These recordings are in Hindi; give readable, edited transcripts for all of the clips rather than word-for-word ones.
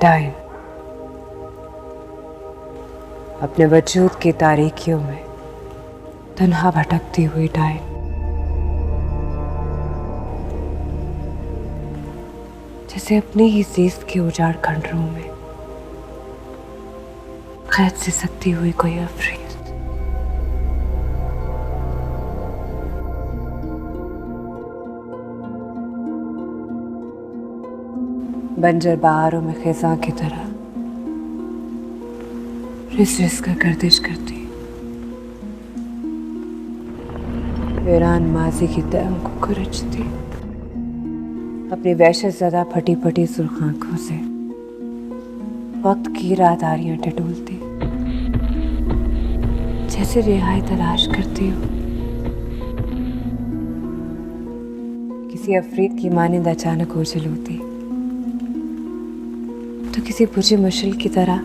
डाइन, अपने वजूद की तारीकियों में तन्हा भटकती हुई डाइन। जैसे अपनी ही जीत के उजाड़ खंडरों में कैद से सकती हुई कोई अफरीत। बंजर बहारों में खिज़ां की तरह रिस रिस कर गर्दिश करती, वीरान माजी की तहों को कुरचती, अपनी वहशत ज़दा फटी फटी सुर्ख आंखों से वक्त की राहदारियां टटोलती, जैसे रिहाई तलाश करती हो। किसी अफरीद की मानिंद अचानक ओझल होती तो किसी बुझी मशल की तरह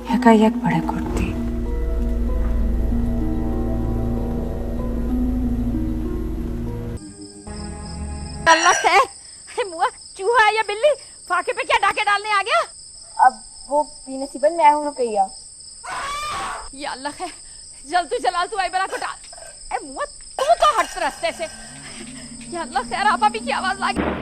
यकायक भड़क उठती। अल्लाह है, मुआ चूहा है या बिल्ली फाके पे क्या डाके डालने आ गया? अब वो बेनसीबन मैं हूं रुकैया। या अल्लाह है, जल्द तू जलाल तू आई बला को डाल। ए मुआ तू तो हट रास्ते से। या अल्लाह खैर आपा भी की आवाज लागी।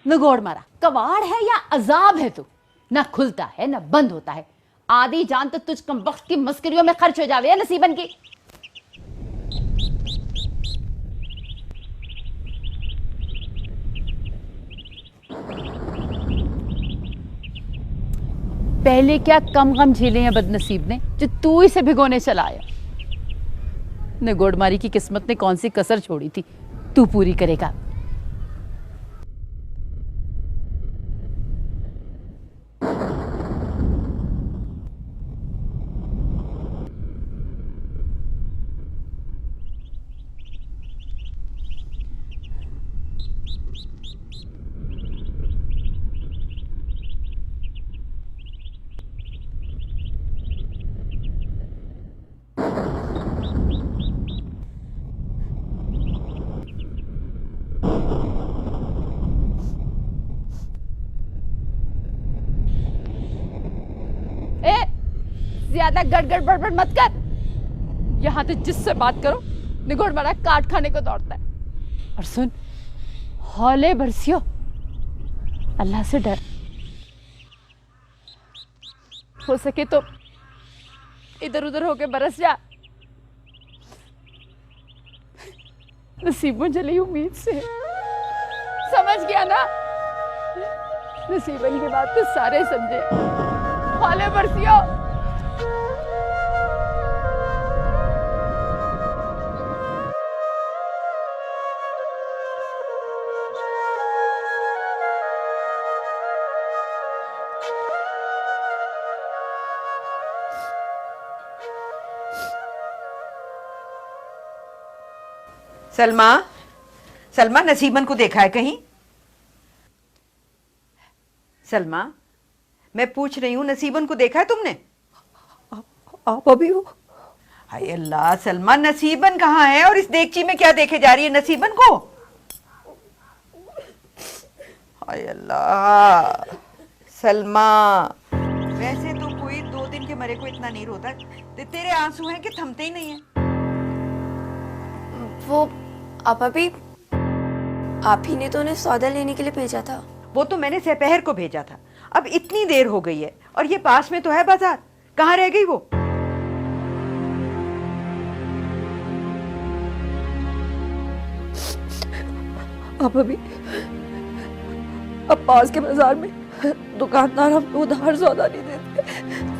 नगोड़ मारा, कवाड़ है या अजाब है तू? ना खुलता है ना बंद होता है। आधी जान तो तुझ कम वक्त की मस्करियों में खर्च हो जावे है नसीबन की। पहले क्या कम गम झेले हैं बदनसीब ने जो तू इसे भिगोने चला आया। नगोड़मारी की किस्मत ने कौन सी कसर छोड़ी थी, तू पूरी करेगा। ज्यादा गड़गड़ बड़बड़ मत कर। यहां तो जिससे बात करो निगोड़ मारा काट खाने को दौड़ता है। और सुन, हौले बरसियो, अल्लाह से डर। हो सके तो इधर उधर होके बरस जा। नसीबों जली उम्मीद से, समझ गया ना? नसीबन की बात तो सारे समझे। हौले बरसियो। सलमा, सलमा नसीबन को देखा है कहीं? सलमा, मैं पूछ रही हूँ, नसीबन को देखा है तुमने? आप अभी हो? हाय अल्लाह सलमा, नसीबन कहाँ है और इस देगची में क्या देखे जा रही है नसीबन को? हाय अल्लाह सलमा, वैसे तो कोई 2 दिन के मरे को इतना नहीं रोता, तेरे आंसू हैं कि थमते ही नहीं है। वो आप अभी आप ही ने तो उन्हें सौदा लेने के लिए भेजा था। वो तो मैंने दोपहर को भेजा था, अब इतनी देर हो गई है और ये पास में तो है बाजार, कहाँ रह गई वो? आप अभी अब पास के बाजार में दुकानदार हम उधार सौदा नहीं देते,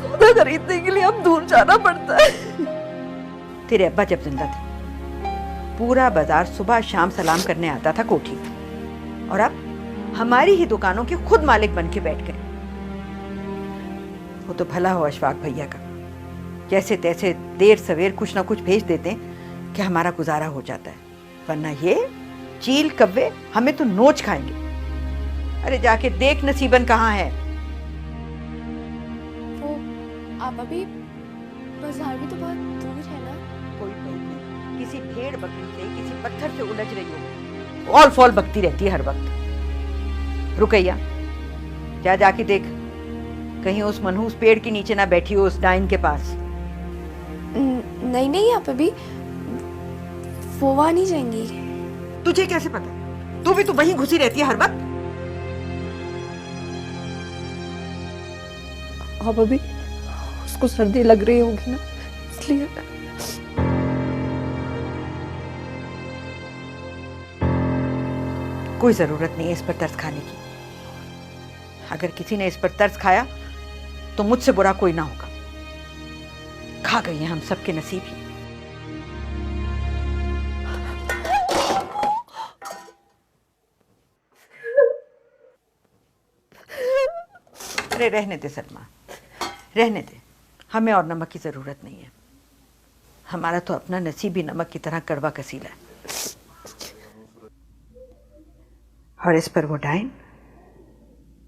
सौदा खरीदने के लिए हम दूर जाना पड़ता है। तेरे अब्बा जब जिंदा थे पूरा बाजार सुबह शाम सलाम करने आता था कोठी, और अब हमारी ही दुकानों के खुद मालिक बन के बैठ गए। वो तो भला हो अशफाक भैया का, जैसे तैसे देर सवेर कुछ ना कुछ भेज देते हैं कि हमारा गुजारा हो जाता है, वरना ये चील कव्वे हमें तो नोच खाएंगे। अरे जाके देख नसीबन कहाँ है। वो आप अभी बाजार भी तो बहुत दूर है ना। कोई नहीं, किसी भेड़ बकरी से किसी पत्थर से उलझ रही हो, ऑल फॉल बकती रहती है हर वक्त। रुकैया, जा जाके देख कहीं उस मनहूस पेड़ के नीचे ना बैठी हो उस डाइन के पास। नहीं नहीं, आप अभी वो वहाँ नहीं जाएंगी। तुझे कैसे पता? तू भी तो वहीं घुसी रहती है हर वक्त। आप अभी उसको सर्दी लग रही होगी ना, इसलिए। कोई जरूरत नहीं है इस पर तरस खाने की। अगर किसी ने इस पर तरस खाया तो मुझसे बुरा कोई ना होगा। खा गई हैं हम सबके नसीब ही। अरे रहने दे सलमा, रहने दे। हमें और नमक की जरूरत नहीं है। हमारा तो अपना नसीब ही नमक की तरह कड़वा कसीला है। और इस पर वो डाइन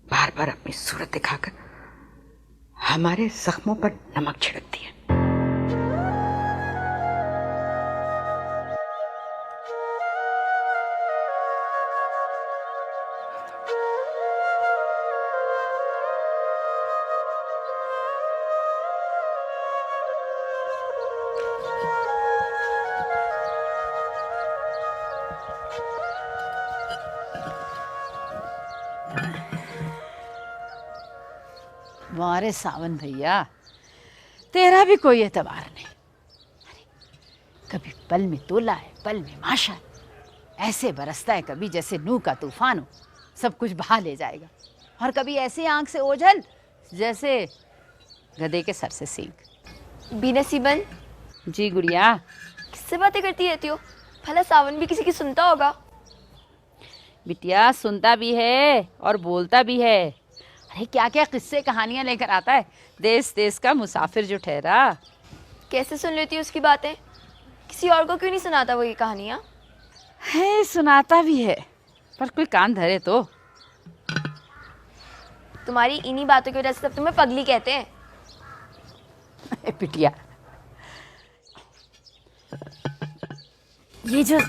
बार बार अपनी सूरत दिखाकर हमारे जख्मों पर नमक छिड़कती है। वारे सावन भैया, तेरा भी कोई एतबार नहीं। अरे, कभी पल में तोला है, पल में माशा है। ऐसे बरसता है कभी जैसे नूह का तूफान हो, सब कुछ बहा ले जाएगा। और कभी ऐसी आंख से ओझल जैसे गधे के सर से सींग। बेनसीबन जी गुड़िया। किससे बातें करती रहती हो? भला सावन भी किसी की सुनता होगा? बिटिया सुनता भी है और बोलता भी है। अरे क्या क्या किस्से कहानियां लेकर आता है, देश देश का मुसाफिर जो ठहरा। कैसे सुन लेती हो उसकी बातें? किसी और को क्यों नहीं सुनाता वो ये कहानियाँ? है सुनाता भी है, पर कोई कान धरे तो। तुम्हारी इन्हीं बातों की वजह से सब तुम्हें पगली कहते हैं। बिटिया, ये जो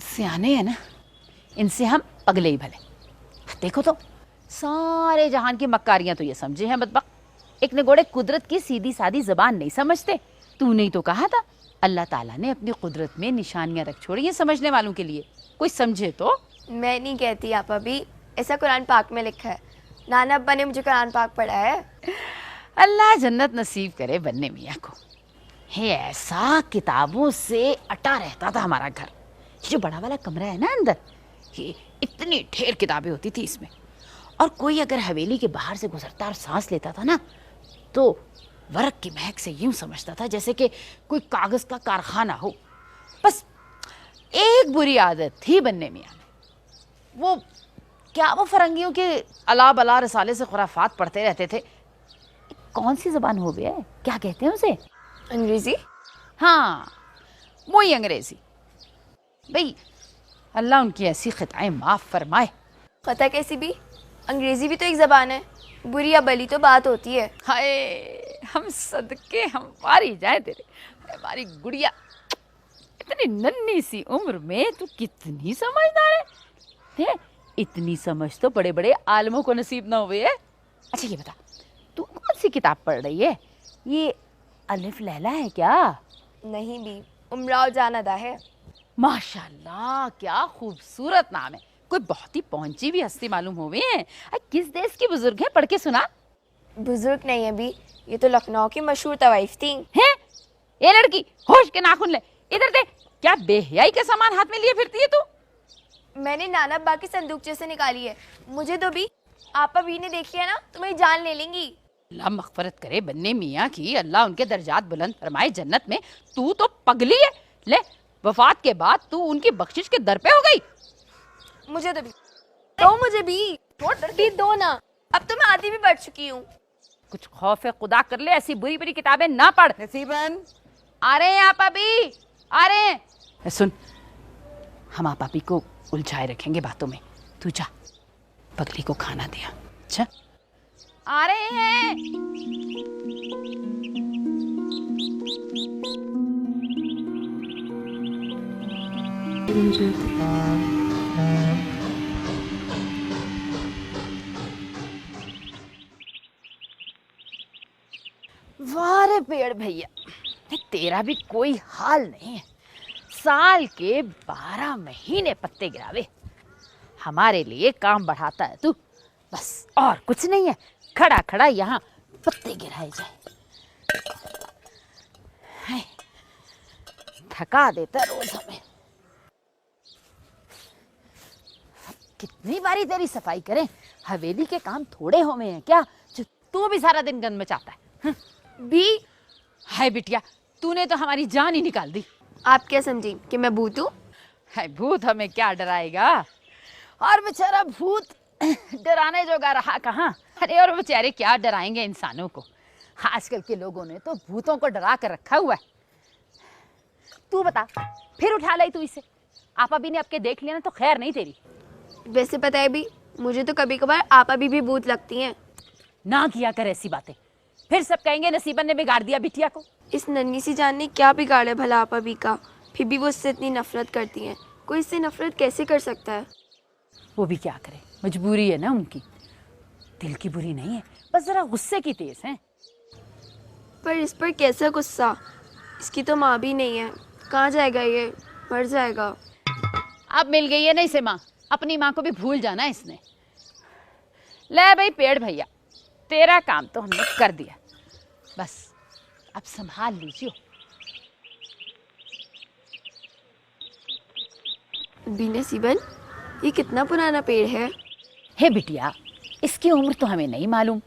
सियाने हैं ना, इनसे हम पगले ही भले। देखो तो सारे जहान की मक्कारियां तो ये समझे हैं बदबक। एक निगोड़े कुदरत की सीधी सादी जबान नहीं समझते। तूने ही तो कहा था अल्लाह ताला ने अपनी कुदरत में निशानियां रख छोड़ी हैं समझने वालों के लिए। कोई समझे तो। मैं नहीं कहती आप अभी, ऐसा कुरान पाक में लिखा है। नाना अब्बा ने मुझे कुरान पाक पढ़ाया है। अल्लाह जन्नत नसीब करे बन्ने मियाँ को। है ऐसा किताबों से अटा रहता था हमारा घर। ये जो बड़ा वाला कमरा है ना अंदर, ये इतनी ढेर किताबें होती थी इसमें। और कोई अगर हवेली के बाहर से गुजरता और सांस लेता था ना, तो वर्क की महक से यूं समझता था जैसे कि कोई कागज का कारखाना हो। बस एक बुरी आदत थी बन्ने मियाँ में। वो फरंगियों के अला बला रसाले से खुराफात पढ़ते रहते थे। कौन सी जबान हो गया है, क्या कहते हैं उसे? अंग्रेजी? हाँ, वही अंग्रेजी। भाई अल्लाह उनकी ऐसी खताएं माफ फरमाए। पता कैसी भी, अंग्रेजी भी तो एक जबान है। बुरी या भली तो बात होती है। हाय हम सदके हम वारी जाए तेरे। हमारी गुड़िया इतनी नन्ही सी उम्र में तू कितनी समझदार है। इतनी समझ तो बड़े बड़े आलमों को नसीब ना हुए है। अच्छा ये बता, तू कौन सी किताब पढ़ रही है? ये अलिफ लैला है क्या? नहीं भी, उमराव जान अदा है। माशाल्लाह क्या खूबसूरत नाम है। कोई बहुत ही पहुंची भी हस्ती मालूम हुए हैं। किस देश की बुजुर्ग है, पढ़ के सुना। बुजुर्ग नहीं है भी, ये तो लखनऊ की मशहूर तवाइफ थी। हैं? ये लड़की होश के नाखून ले, इधर दे। क्या बेहयाई का सामान हाथ में लिए फिरती है तू? मैंने नाना अब्बा की संदूकचे से निकाली है। मुझे तो भी आपा भी ने देख लिया ना तो मेरी जान ले लेंगी। अल्लाह मग़फ़िरत करे बन्ने मियाँ की, अल्लाह उनके दर्जात बुलंद फरमाए जन्नत में। तू तो पगली है। ले, वफात के बाद तू उनकी बख्शिश के दर पे हो गई। मुझे तो भी दो, मुझे भी भी दो ना। अब तो मैं आधी भी बढ़ चुकी हूँ। कुछ खौफ खुदा कर ले, ऐसी बुरी बुरी किताबें ना पढ़। नसीबन आ रहे हैं आप अभी, आ रहे हैं। सुन, हम आप अभी को उलझाए रखेंगे बातों में। तू जा, पगली को खाना दिया। अच्छा, आ रहे हैं। वाह रे पेड़ भैया, तेरा भी कोई हाल नहीं है। साल के 12 महीने पत्ते गिरावे, हमारे लिए काम बढ़ाता है तू, बस और कुछ नहीं है। खड़ा खड़ा यहाँ पत्ते गिराए जाए, हाय, थका देता रोज हमें। कितनी बारी तेरी सफाई करें, हवेली के काम थोड़े हो में हैं क्या जो तू भी सारा दिन गंद मचाता है? बी हाय बिटिया, तूने तो हमारी जान ही निकाल दी। आप क्या समझी कि मैं भूत हूँ? हाय, भूत हमें क्या डराएगा, और बेचारा भूत डराने जोगा रहा कहाँ। अरे और बेचारे क्या डराएंगे इंसानों को, आजकल के लोगों ने तो भूतों को डरा कर रखा हुआ है। तू बता, फिर उठा लाई तू इसे? आपा भी ने आपके देख लिया ना तो खैर नहीं तेरी। वैसे पता है भी, मुझे तो कभी कभार आप अभी भी भूत लगती हैं। ना किया कर ऐसी बातें, फिर सब कहेंगे नसीबन ने बिगाड़ दिया बिटिया को। इस नन्ही सी जान ने क्या बिगाड़ा भला आप अभी का, फिर भी वो उससे इतनी नफरत करती हैं। कोई इससे नफरत कैसे कर सकता है? वो भी क्या करे, मजबूरी है ना उनकी। दिल की बुरी नहीं है, बस जरा गुस्से की तेज है। पर इस पर कैसा गुस्सा, इसकी तो माँ भी नहीं है। कहाँ जाएगा ये, मर जाएगा। अब मिल गई है ना इसे माँ, अपनी माँ को भी भूल जाना इसने। ले भाई पेड़ भैया, तेरा काम तो हमने कर दिया, बस अब संभाल लीजिए। नसीबन, ये कितना पुराना पेड़ है? हे बिटिया, इसकी उम्र तो हमें नहीं मालूम,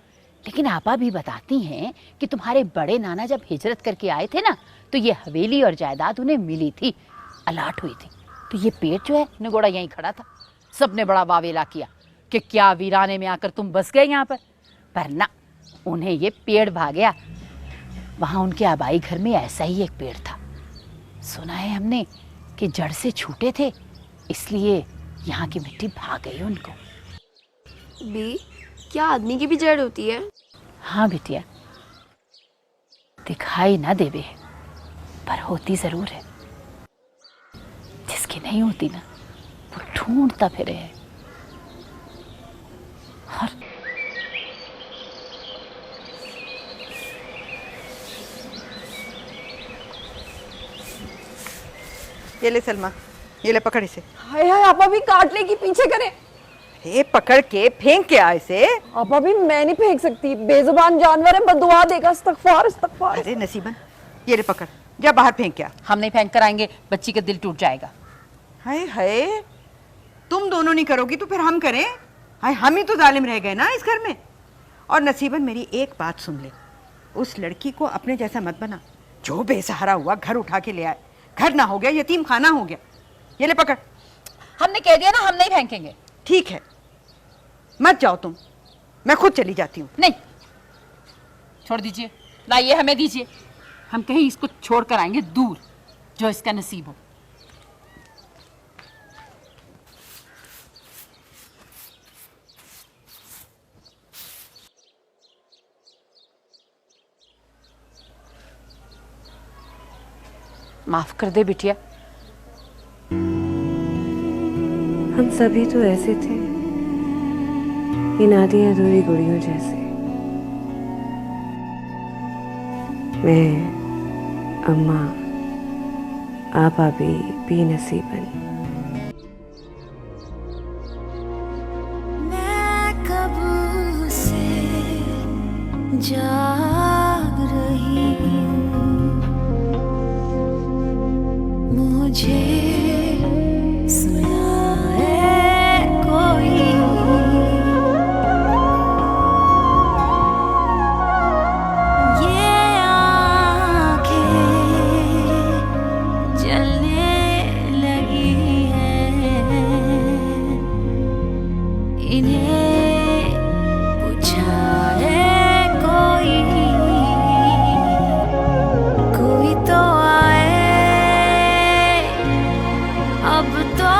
लेकिन आपा भी बताती हैं कि तुम्हारे बड़े नाना जब हिजरत करके आए थे ना, तो ये हवेली और जायदाद उन्हें मिली थी, अलाट हुई थी। तो ये पेड़ जो है निगोड़ा यहीं खड़ा था। सबने बड़ा वावेला किया कि क्या वीराने में आकर तुम बस गए यहाँ पर ना, उन्हें ये पेड़ भा गया। वहाँ उनके आबाई घर में ऐसा ही एक पेड़ था। सुना है हमने कि जड़ से छूटे थे, इसलिए यहाँ की मिट्टी भा गई उनको। बी, क्या आदमी की भी जड़ होती है? हाँ बिटिया, दिखाई ना देवे पर होती जरूर है। जिसकी नहीं होती ना, वो ढूंढता फिरे है। और ये ले सलमा, ये ले पकड़ इसे। हाय हाय, आप अभी काट लेगी, पीछे करे। हे पकड़ के फेंक के आ इसे। आप अभी मैं नहीं फेंक सकती, बेजुबान जानवर है, बददुआ देगा। इस्तगफार इस्तगफार। अरे नसीबन, ये ले पकड़, जा बाहर फेंक के आ। हम नहीं फेंक कर आएंगे, बच्ची का दिल टूट जाएगा। हाय हाय, तुम दोनों नहीं करोगी तो फिर हम करें? हाय, हम ही तो जालिम रह गए ना इस घर में। और नसीबन, मेरी एक बात सुन ले, उस लड़की को अपने जैसा मत बना। जो बेसहारा हुआ घर उठा के ले आए, घर ना हो गया यतीम खाना हो गया। ये ले पकड़। हमने कह दिया ना, हम नहीं फेंकेंगे। ठीक है, मत जाओ तुम, मैं खुद चली जाती हूँ। नहीं, छोड़ दीजिए, लाइए हमें दीजिए, हम कहीं इसको छोड़ कर आएंगे दूर, जो इसका नसीब हो। माफ कर दे बिटिया, हम सभी तो ऐसे थे, इन आधी अधूरी गुड़ियों जैसे। मैं, अम्मा, आपा भी नसीबन। मैं कब से जाग रही हूँ, मुझे सुनाए कोई, ये आँखें जलने लगी हैं, इन्हें बुझाए कोई, कोई तो आए अब तो।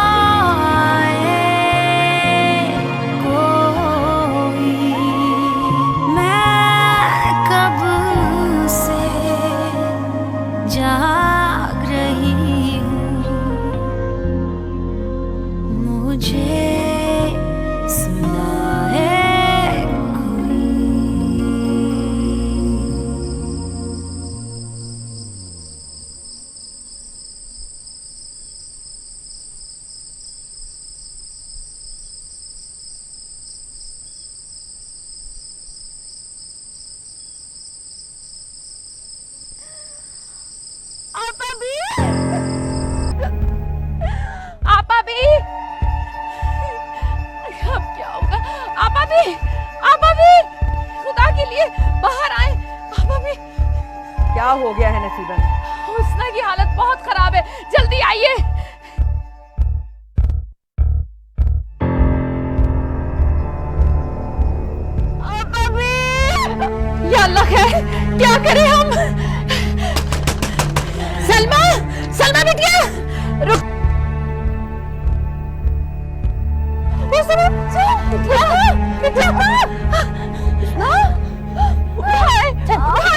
नसीबा ने? हुस्ना की हालत बहुत खराब है, जल्दी आइए। या अल्लाह है, क्या करें हम? सलमा, सलमा बिटिया, रुक।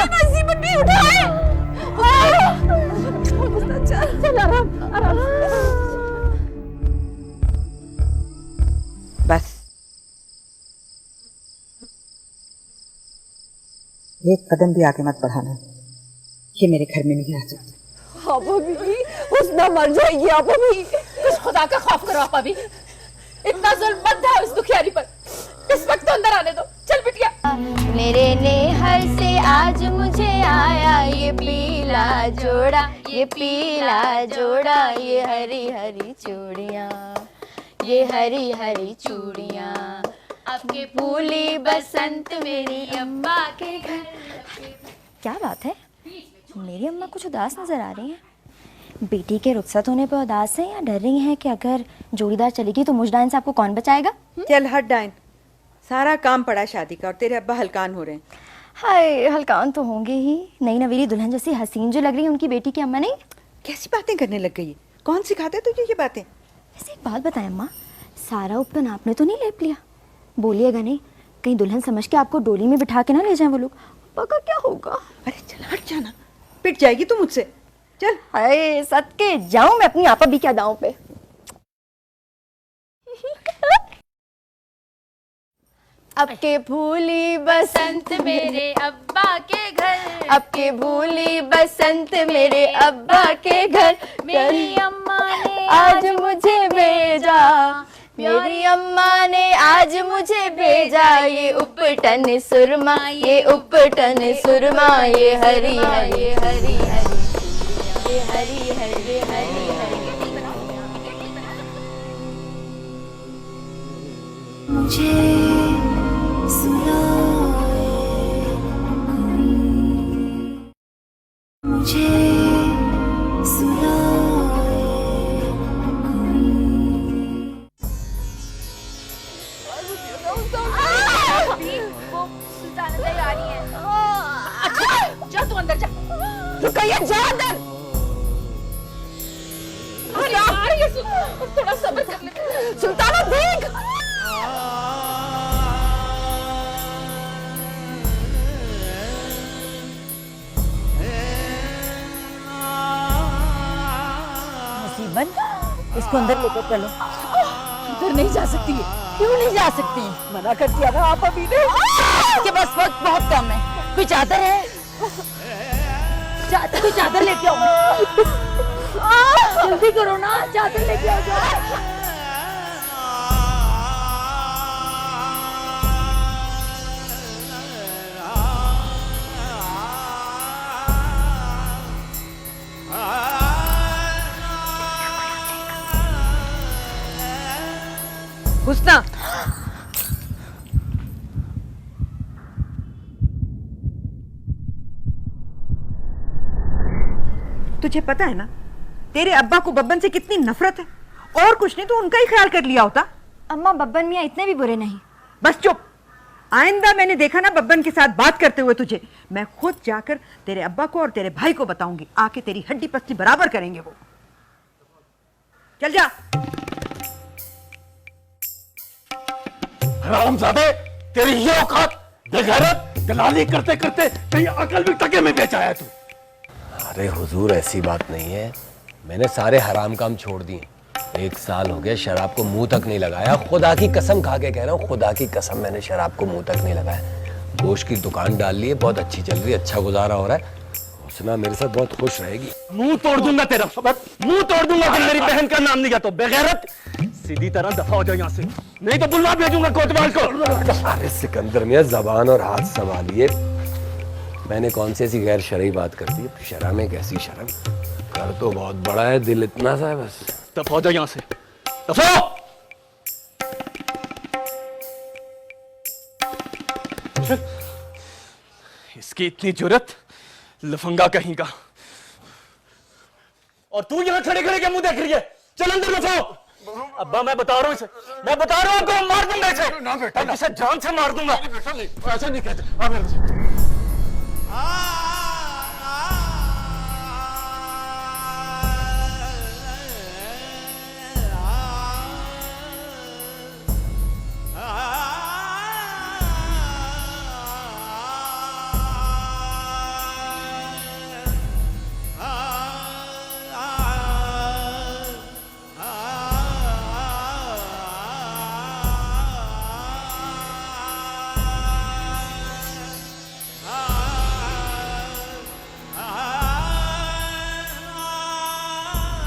नसीबत भी उठाए। चल आराम आराम। बस एक कदम भी आगे मत बढ़ाना, ये मेरे घर में नहीं आ सकती। आप अभी हुस्ना मर जाएगी। आप अभी कुछ खुदा का खौफ करो आप। अभी इतना जुल्म बंद है उस दुखियारी पर। इस वक्त तो अंदर आने दो। चल बिटिया। मेरे नेहर से आज मुझे आया ये पीला जोड़ा, ये पीला जोड़ा, ये हरी हरी चूड़ियाँ, ये हरी हरी चूड़ियाँ, आपके फूली बसंत मेरी अम्मा के घर। क्या बात है, मेरी अम्मा कुछ उदास नजर आ रही हैं। बेटी के रुखसत होने पर उदास है या डर रही हैं कि अगर जोड़ीदार चलेगी तो मुजदाइन से आपको कौन बचाएगा? चल हट डाइन, सारा काम पड़ा शादी का और तेरे अब्बा हलकान हो रहे हैं। हाय, हलकान तो होंगे ही। नई नवेली दुल्हन जैसी हसीन जो लग रही है उनकी बेटी की अम्मा नहीं। कैसी बातें करने लग गई है? कौन सिखाते तुझे ये बातें? वैसे एक बात बताएं अम्मा, सारा उपटन आपने तो नहीं लेप लिया? बोलिएगा नहीं, कहीं दुल्हन समझ के आपको डोली में बिठा के ना ले जाएं वो लोग। पापा क्या होगा? अरे चल हट जाना, पिट जाएगी तू मुझसे। चल। हाय, सद के जाऊं मैं अपनी आपा भी क्या दांव पे। अब के भूली बसंत मेरे अब्बा के घर, अब के भूली बसंत मेरे अब्बा के घर, मेरी अम्मा ने आज मुझे भेजा, मेरी अम्मा ने आज मुझे भेजा, ये उपटन सुरमा, ये उपटन सुरमा, ये हरी हरी हरी हरी, ये हरी हरी हरी हरी। मुझे मुझे जा तू अंदर जा। रुकैया, जा अंदर। अरे यार ये थोड़ा सब्र कर ले। सुल्ताना देख। इसको अंदर लेकर चलो। अंदर नहीं जा सकती है। क्यों नहीं जा सकती? मना कर दिया ना आप अभी ने। के पास वक्त बहुत कम है। कोई चादर है? कोई चादर लेके आओ। जल्दी करो ना, चादर लेके आ जाओ। हुस्ना, तुझे पता है ना तेरे अब्बा को बब्बन से कितनी नफरत है, और कुछ नहीं तो उनका ही ख्याल कर लिया होता। अम्मा, बब्बन मियाँ इतने भी बुरे नहीं। बस चुप। आइंदा मैंने देखा ना बब्बन के साथ बात करते हुए तुझे, मैं खुद जाकर तेरे अब्बा को और तेरे भाई को बताऊंगी। आके तेरी हड्डी पस्ती बराबर करेंगे वो। चल जा। हरामजादे, तेरी ये औकात, बेगैरत, दलाली करते करते कहीं अकल भी टके में बेच आया तू। अरे हुजूर, ऐसी बात नहीं है, मैंने सारे हराम काम छोड़ दिए। 1 साल हो गया शराब को मुंह तक नहीं लगाया। खुदा की कसम खा के कह रहा हूँ, खुदा की कसम, मैंने शराब को मुंह तक नहीं लगाया। गोश्त की दुकान डाल ली है, बहुत अच्छी चल रही है, अच्छा गुजारा हो रहा है। हुस्ना मेरे साथ बहुत खुश रहेगी। मुंह तोड़ दूंगा तेरा, मुंह तोड़ दूंगा अगर मेरी बहन का नाम लिया तो। बेगैरत, सीधी तरह दफा हो जाओ यहाँ से, नहीं तो बुलवा भेजूंगा कोतवाल को। अरे सिकंदर मियां, जबान और हाथ संभालिए। मैंने कौन सी ऐसी गैर शरई बात कर दी? शर्म है, कैसी शर्म? कर तो बहुत बड़ा है, दिल इतना सा है बस। दफा हो जाओ यहाँ से, दफा। इसकी इतनी जुर्रत, लफंगा कहीं का। और तू यहाँ खड़े खड़े क्या मुंह देख रही है? चल अंदर घुसो। अब्बा मैं बता रहा हूँ इसे, मैं बता रहा हूँ आपको, मार दूंगा इसे। ना बेटा, अब इसे जान से मार दूंगा। बेटा नहीं, ऐसा नहीं कहते। आ मेरे से।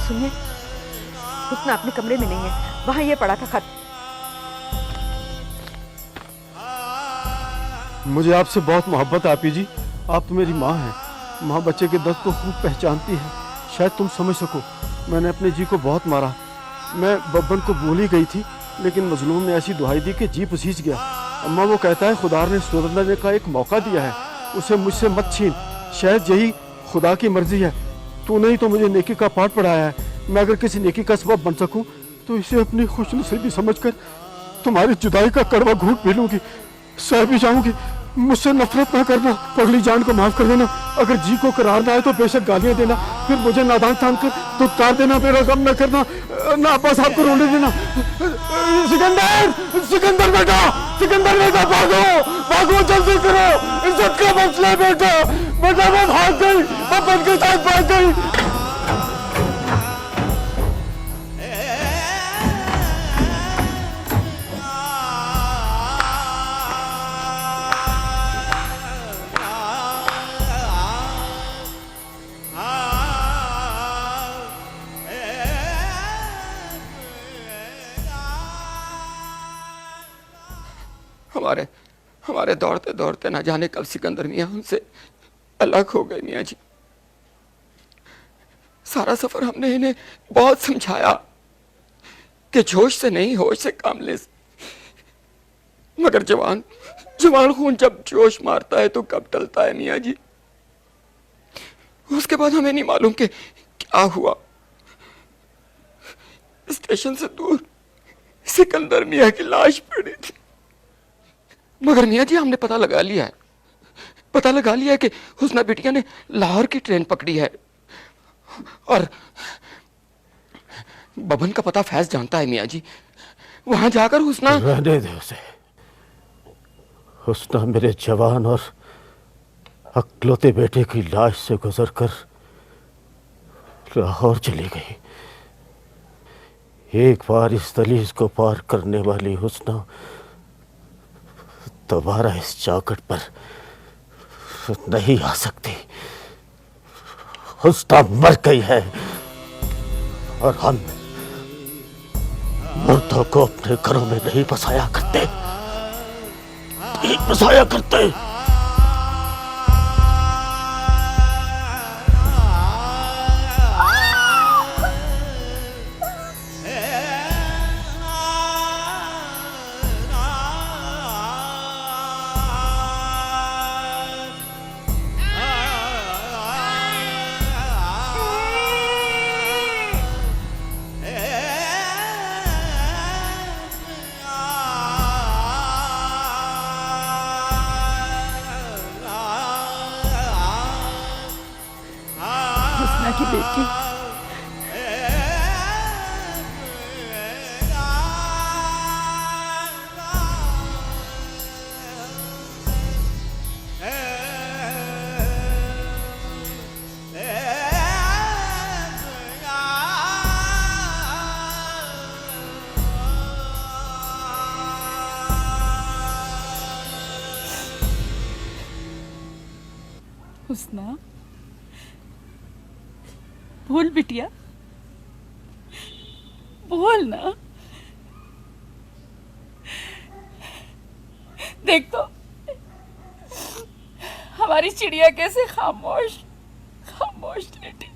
सुनिए, हुस्ना अपने कमरे में नहीं है, वहां ये पड़ा था खत। मुझे आपसे बहुत मोहब्बत है आपी जी। आप तो मेरी माँ हैं। माँ बच्चे के दर्द को खूब पहचानती है। शायद तुम समझ सको। मैंने अपने जी को बहुत मारा। मैं बब्बन को भूल ही गई थी, लेकिन मजलूम ने ऐसी दुहाई दी कि जी पसीज गया। अम्मा वो कहता है खुदा ने सुधरने का एक मौका दिया है, उसे मुझसे मत छीन। शायद यही खुदा की मर्जी है। तूने ही तो मुझे नेकी का पाठ पढ़ाया है। मैं अगर किसी नेकी का सबब बन सकूं तो इसे अपनी खुशनसीबी समझकर तुम्हारी जुदाई का कड़वा घूंट पी लूंगी। सह भी जाऊंगी। मुझसे नफरत ना करना, पगली जान को माफ कर देना। अगर जी को करार ना आए तो बेशक गालियां देना, फिर मुझे नादान ठान कर तो तार देना, मेरा गम न करना, ना अब्बा साहब को रोने देना। सिकंदर, सिकंदर बेटा, सिकंदर बेटा, भागो भागो, जल्दी करो, इज्जत का मसला है बेटा। बेटा मैं भाग गई, बब्बन के साथ भाग गई। हमारे दौड़ते दौड़ते ना जाने कब सिकंदर मियाँ उनसे अलग हो गए। मियाँ जी, सारा सफर हमने इन्हें बहुत समझाया कि जोश से नहीं होश से काम ले, मगर जवान खून जब जोश मारता है तो कब टलता है मियाँ जी। उसके बाद हमें नहीं मालूम कि क्या हुआ। स्टेशन से दूर सिकंदर मियाँ की लाश पड़ी थी, मगर मियाँ जी हमने पता लगा लिया है कि हुस्ना बिटिया ने लाहौर की ट्रेन पकड़ी है, और बबन का पता फैज जानता है मियाँ जी। वहां जाकर हुस्ना। रहने दे उसे। हुस्ना मेरे जवान और अकलौते बेटे की लाश से गुजरकर लाहौर चली गई। एक बार इस दहलीज को पार करने वाली हुस्ना दोबारा इस चौखट पर नहीं आ सकती। हुस्ना मर गई है और हम मुर्दों को अपने घरों में नहीं बसाया करते। की बेटी हुस्ना, बोल बिटिया, बोल ना। देख तो हमारी चिड़िया कैसे खामोश खामोश लेटी।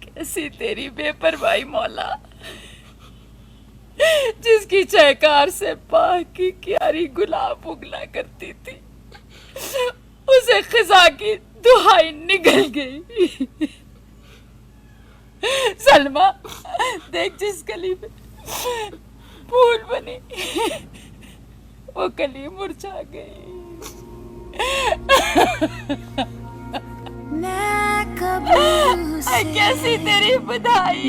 कैसी तेरी बेपरवाही मौला, जिसकी चहकार से बाग की क्यारी गुलाब उगला करती थी, की दुहाई निकल गई। सलमा, देख जिस कली में फूल बनी वो कली मुरझा गई। कैसी तेरी बधाई,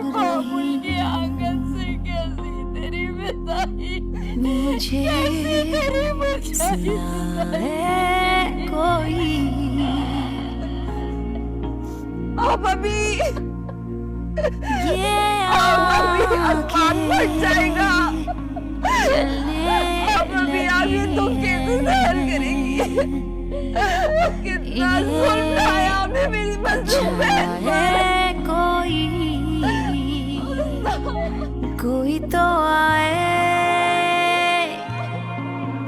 बाबुल के आंगन से कैसी तेरी बधाई, मुझे सुना है कोई। अब अभी ये आसमान फट जाएगा। अब अभी आगे तो कैसे सहन करेंगी? कितना जुल्म ढाया आपने मेरी मजलूम बहन है कोई तो आए,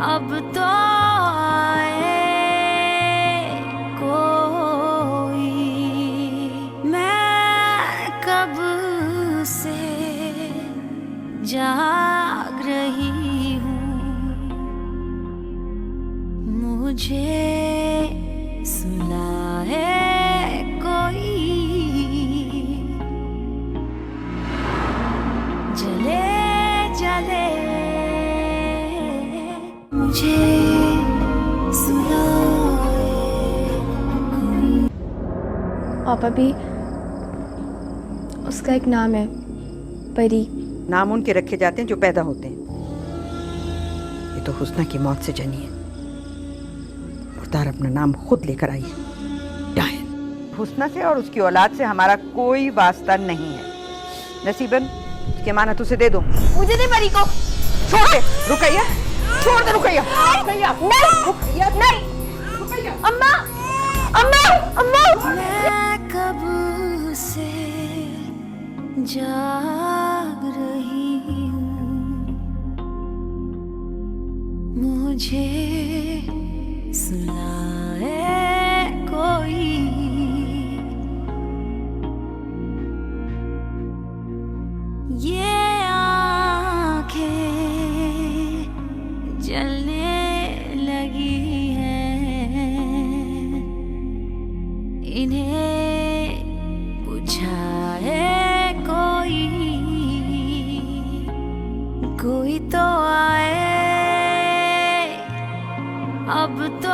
अब तो आए कोई। मैं कब से जाग रही हूँ, मुझे सुना है कोई। जले जले मुझे सुना है कोई। पापा भी, उसका एक नाम है, परी। नाम उनके रखे जाते हैं जो पैदा होते हैं। ये तो हुस्ना की मौत से जनी है। मुख्तार अपना नाम खुद लेकर आई है, डायन। हुस्ना से और उसकी औलाद से हमारा कोई वास्ता नहीं है। नसीबन, उसकी अमानत उसे दे दो। मुझे दे परी को। छोड़ दे रुकैया, छोड़ दे रुकैया। नहीं, नहीं, अम्मा, अम्मा, अम्मा। मैं कब से जाग रही हूँ, मुझे सुना है कोई। ये आँखें जलने लगी हैं, इन्हें बुझा है कोई तो आए, अब तो